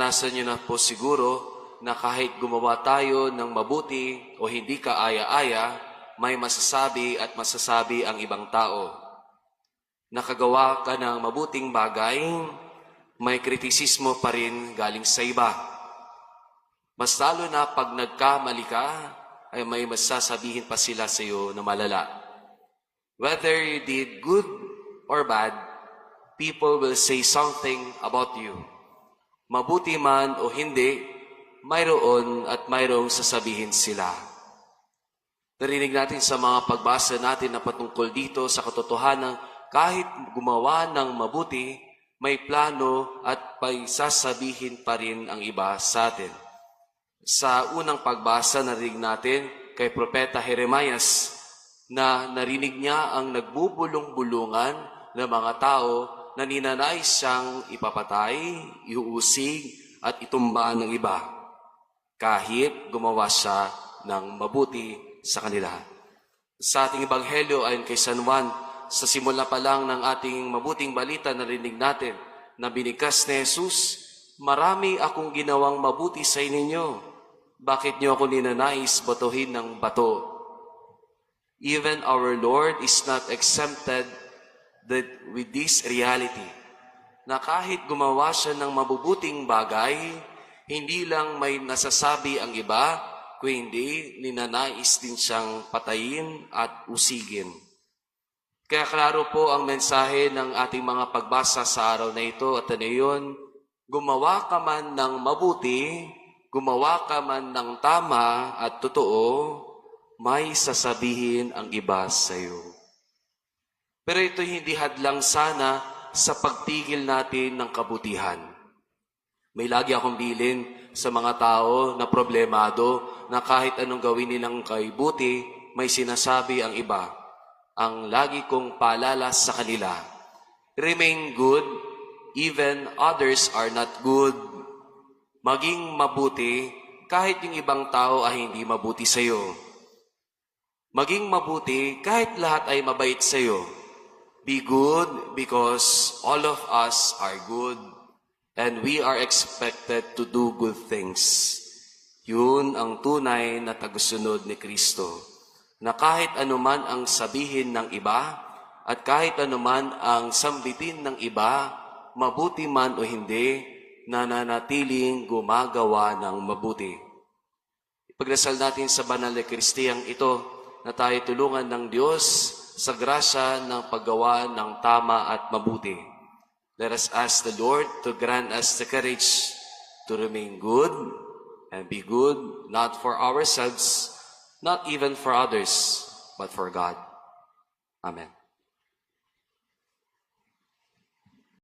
Naranasan niyo na po siguro na kahit gumawa tayo ng mabuti o hindi kaaya-aya, may masasabi at masasabi ang ibang tao. Nakagawa ka ng mabuting bagay, may kritisismo pa rin galing sa iba. Mas lalo na pag nagkamali ka, ay may masasabihin pa sila sa iyo na malala. Whether you did good or bad, people will say something about you. Mabuti man o hindi, mayroon at mayroong sasabihin sila. Narinig natin sa mga pagbasa natin na patungkol dito sa katotohanan, kahit gumawa ng mabuti, may plano at may sasabihin pa rin ang iba sa atin. Sa unang pagbasa, narinig natin kay Propeta Jeremias na narinig niya ang nagbubulong-bulungan ng mga tao na ninanais siyang ipapatay, iuusig at itumba ng iba kahit gumawa siya ng mabuti sa kanila. Sa ating Ebanghelyo ayon kay San Juan, sa simula pa lang ng ating mabuting balita, narinig natin na binigkas ni Jesus, "Marami akong ginawang mabuti sa inyo. Bakit niyo ako ninanais batuhin ng bato?" Even our Lord is not exempted with this reality, na kahit gumawa siya ng mabubuting bagay, hindi lang may nasasabi ang iba, kundi ninanais din siyang patayin at usigin. Kaya klaro po ang mensahe ng ating mga pagbasa sa araw na ito at ano yun, gumawa ka man ng mabuti, gumawa ka man ng tama at totoo, may sasabihin ang iba sa iyo. Pero ito hindi hadlang sana sa pagtigil natin ng kabutihan. May lagi akong bilin sa mga tao na problemado na kahit anong gawin nilang kaibuti, may sinasabi ang iba. Ang lagi kong paalala sa kanila, remain good even others are not good. Maging mabuti kahit yung ibang tao ay hindi mabuti sa iyo. Maging mabuti kahit lahat ay mabait sa iyo. Be good because all of us are good and we are expected to do good things. Yun ang tunay na tagusunod ni Kristo. Na kahit anuman ang sabihin ng iba at kahit anuman ang sambitin ng iba, mabuti man o hindi, nananatiling gumagawa ng mabuti. Ipagdasal natin sa banal na Kristiyang ito na tayo tulungan ng Diyos sa grasya ng paggawa ng tama at mabuti. Let us ask the Lord to grant us the courage to remain good and be good, not for ourselves, not even for others, but for God. Amen.